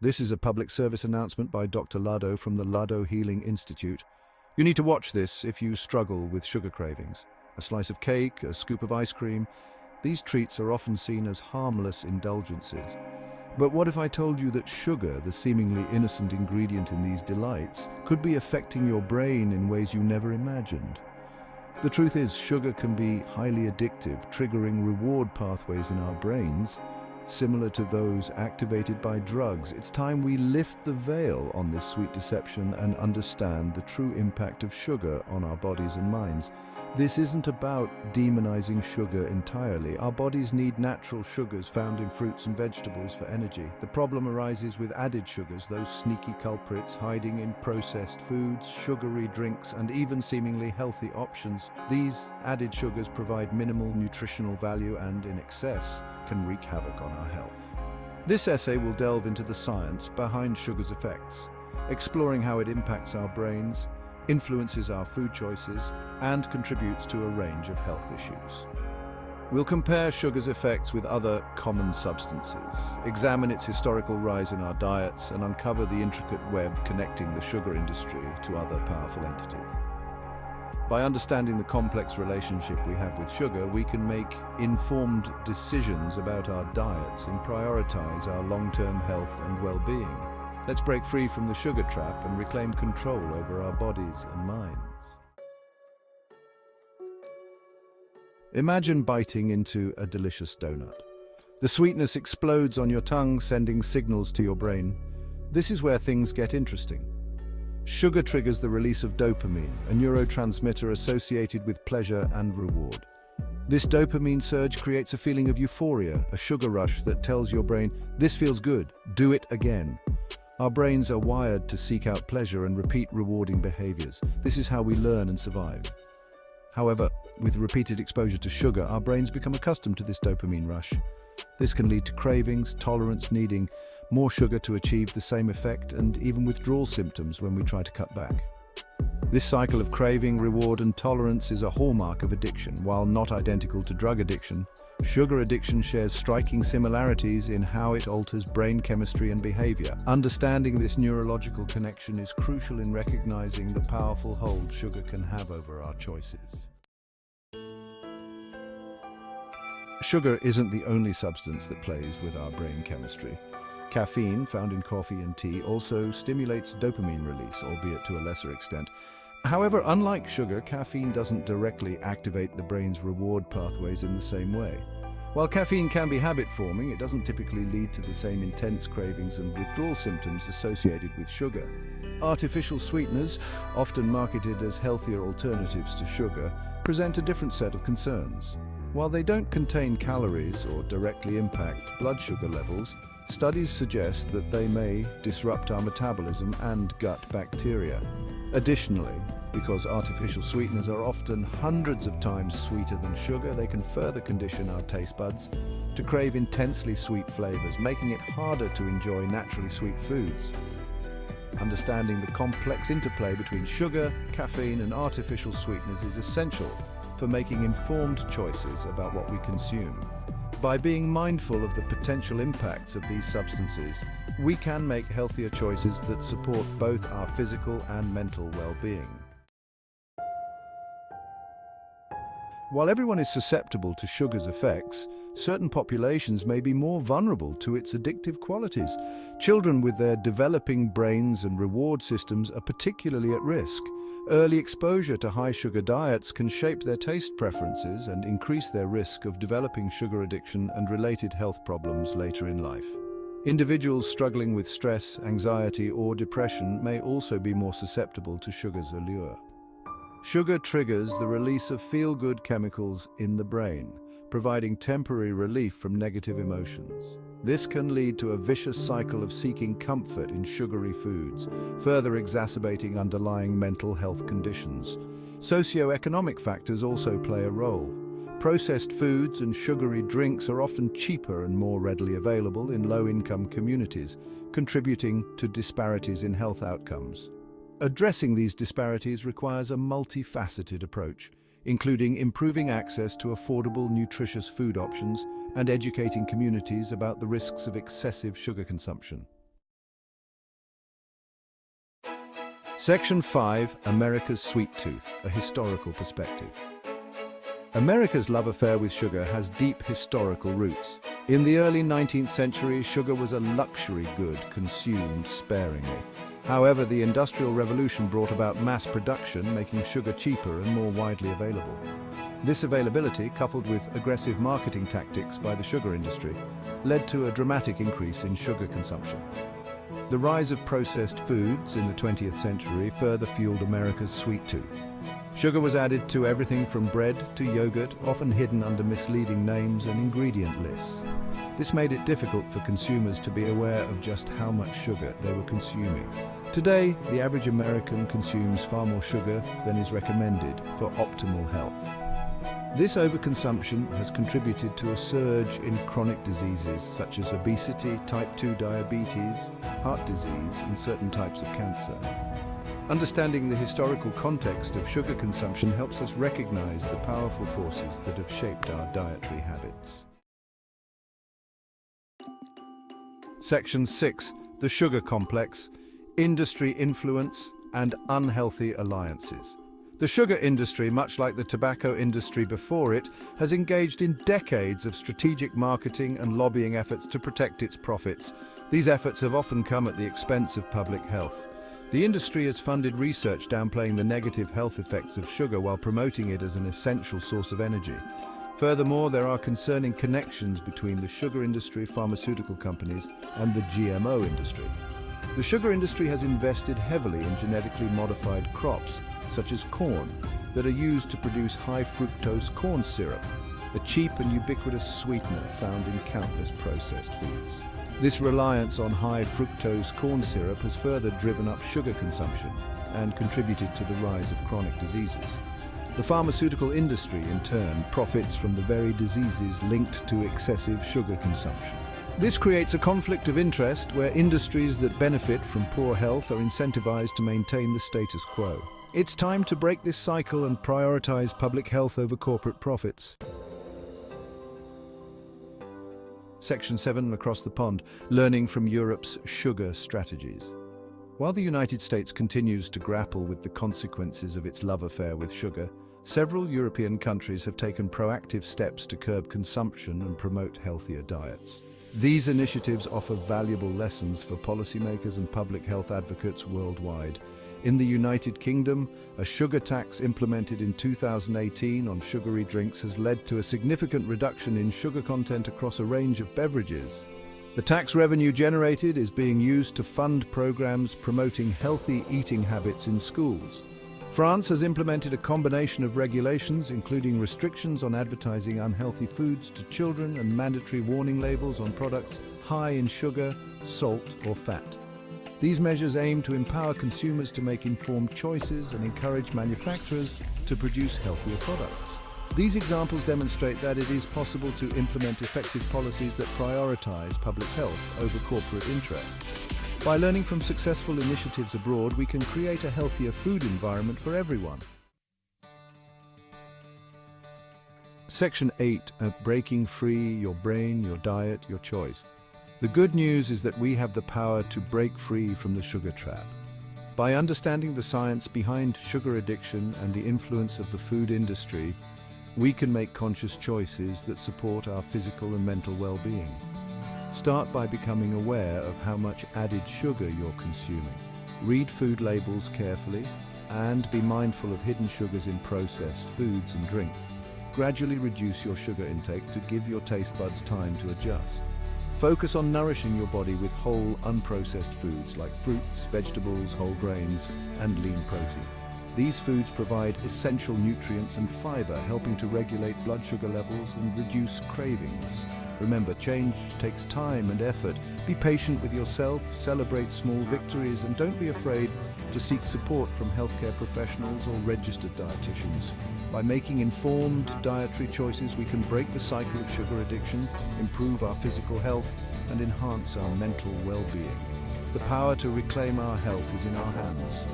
This is a public service announcement by Dr. Lado from the Lado Healing Institute. You need to watch this if you struggle with sugar cravings. A slice of cake, a scoop of ice cream, these treats are often seen as harmless indulgences. But what if I told you that sugar, the seemingly innocent ingredient in these delights, could be affecting your brain in ways you never imagined? The truth is, sugar can be highly addictive, triggering reward pathways in our brains, similar to those activated by drugs. It's time we lift the veil on this sweet deception and understand the true impact of sugar on our bodies and minds. This isn't about demonizing sugar entirely. Our bodies need natural sugars found in fruits and vegetables for energy. The problem arises with added sugars, those sneaky culprits hiding in processed foods, sugary drinks, and even seemingly healthy options. These added sugars provide minimal nutritional value and, in excess, can wreak havoc on our health. This essay will delve into the science behind sugar's effects, exploring how it impacts our brains, influences our food choices, and contributes to a range of health issues. We'll compare sugar's effects with other common substances, examine its historical rise in our diets, and uncover the intricate web connecting the sugar industry to other powerful entities. By understanding the complex relationship we have with sugar, we can make informed decisions about our diets and prioritize our long-term health and well-being. Let's break free from the sugar trap and reclaim control over our bodies and minds. Imagine biting into a delicious donut. The sweetness explodes on your tongue, sending signals to your brain. This is where things get interesting. Sugar triggers the release of dopamine, a neurotransmitter associated with pleasure and reward. This dopamine surge creates a feeling of euphoria, a sugar rush that tells your brain, "This feels good, do it again." Our brains are wired to seek out pleasure and repeat rewarding behaviors. This is how we learn and survive. However, with repeated exposure to sugar, our brains become accustomed to this dopamine rush. This can lead to cravings, tolerance, needing more sugar to achieve the same effect, and even withdrawal symptoms when we try to cut back. This cycle of craving, reward, and tolerance is a hallmark of addiction. While not identical to drug addiction, sugar addiction shares striking similarities in how it alters brain chemistry and behavior. Understanding this neurological connection is crucial in recognizing the powerful hold sugar can have over our choices. Sugar isn't the only substance that plays with our brain chemistry. Caffeine, found in coffee and tea, also stimulates dopamine release, albeit to a lesser extent. However, unlike sugar, caffeine doesn't directly activate the brain's reward pathways in the same way. While caffeine can be habit-forming, it doesn't typically lead to the same intense cravings and withdrawal symptoms associated with sugar. Artificial sweeteners, often marketed as healthier alternatives to sugar, present a different set of concerns. While they don't contain calories or directly impact blood sugar levels, studies suggest that they may disrupt our metabolism and gut bacteria. Additionally, because artificial sweeteners are often hundreds of times sweeter than sugar, they can further condition our taste buds to crave intensely sweet flavors, making it harder to enjoy naturally sweet foods. Understanding the complex interplay between sugar, caffeine, and artificial sweeteners is essential for making informed choices about what we consume. By being mindful of the potential impacts of these substances, we can make healthier choices that support both our physical and mental well-being. While everyone is susceptible to sugar's effects, certain populations may be more vulnerable to its addictive qualities. Children with their developing brains and reward systems are particularly at risk. Early exposure to high-sugar diets can shape their taste preferences and increase their risk of developing sugar addiction and related health problems later in life. Individuals struggling with stress, anxiety, or depression may also be more susceptible to sugar's allure. Sugar triggers the release of feel-good chemicals in the brain, providing temporary relief from negative emotions. This can lead to a vicious cycle of seeking comfort in sugary foods, further exacerbating underlying mental health conditions. Socioeconomic factors also play a role. Processed foods and sugary drinks are often cheaper and more readily available in low-income communities, contributing to disparities in health outcomes. Addressing these disparities requires a multifaceted approach, including improving access to affordable, nutritious food options and educating communities about the risks of excessive sugar consumption. Section 5, America's Sweet Tooth, a historical perspective. America's love affair with sugar has deep historical roots. In the early 19th century, sugar was a luxury good consumed sparingly. However, the Industrial Revolution brought about mass production, making sugar cheaper and more widely available. This availability, coupled with aggressive marketing tactics by the sugar industry, led to a dramatic increase in sugar consumption. The rise of processed foods in the 20th century further fueled America's sweet tooth. Sugar was added to everything from bread to yogurt, often hidden under misleading names and ingredient lists. This made it difficult for consumers to be aware of just how much sugar they were consuming. Today, the average American consumes far more sugar than is recommended for optimal health. This overconsumption has contributed to a surge in chronic diseases such as obesity, type 2 diabetes, heart disease, and certain types of cancer. Understanding the historical context of sugar consumption helps us recognize the powerful forces that have shaped our dietary habits. Section 6, the sugar complex, industry influence and unhealthy alliances. The sugar industry, much like the tobacco industry before it, has engaged in decades of strategic marketing and lobbying efforts to protect its profits. These efforts have often come at the expense of public health. The industry has funded research downplaying the negative health effects of sugar while promoting it as an essential source of energy. Furthermore, there are concerning connections between the sugar industry, pharmaceutical companies, and the GMO industry. The sugar industry has invested heavily in genetically modified crops, such as corn, that are used to produce high fructose corn syrup, a cheap and ubiquitous sweetener found in countless processed foods. This reliance on high fructose corn syrup has further driven up sugar consumption and contributed to the rise of chronic diseases. The pharmaceutical industry, in turn, profits from the very diseases linked to excessive sugar consumption. This creates a conflict of interest where industries that benefit from poor health are incentivized to maintain the status quo. It's time to break this cycle and prioritize public health over corporate profits. Section 7, across the pond, learning from Europe's sugar strategies. While the United States continues to grapple with the consequences of its love affair with sugar, several European countries have taken proactive steps to curb consumption and promote healthier diets. These initiatives offer valuable lessons for policymakers and public health advocates worldwide. In the United Kingdom, a sugar tax implemented in 2018 on sugary drinks has led to a significant reduction in sugar content across a range of beverages. The tax revenue generated is being used to fund programs promoting healthy eating habits in schools. France has implemented a combination of regulations, including restrictions on advertising unhealthy foods to children and mandatory warning labels on products high in sugar, salt, or fat. These measures aim to empower consumers to make informed choices and encourage manufacturers to produce healthier products. These examples demonstrate that it is possible to implement effective policies that prioritize public health over corporate interests. By learning from successful initiatives abroad, we can create a healthier food environment for everyone. Section 8, breaking free your brain, your diet, your choice. The good news is that we have the power to break free from the sugar trap. By understanding the science behind sugar addiction and the influence of the food industry, we can make conscious choices that support our physical and mental well-being. Start by becoming aware of how much added sugar you're consuming. Read food labels carefully and be mindful of hidden sugars in processed foods and drinks. Gradually reduce your sugar intake to give your taste buds time to adjust. Focus on nourishing your body with whole, unprocessed foods like fruits, vegetables, whole grains, and lean protein. These foods provide essential nutrients and fiber, helping to regulate blood sugar levels and reduce cravings. Remember, change takes time and effort. Be patient with yourself, celebrate small victories, and don't be afraid to seek support from healthcare professionals or registered dietitians. By making informed dietary choices, we can break the cycle of sugar addiction, improve our physical health, and enhance our mental well-being. The power to reclaim our health is in our hands.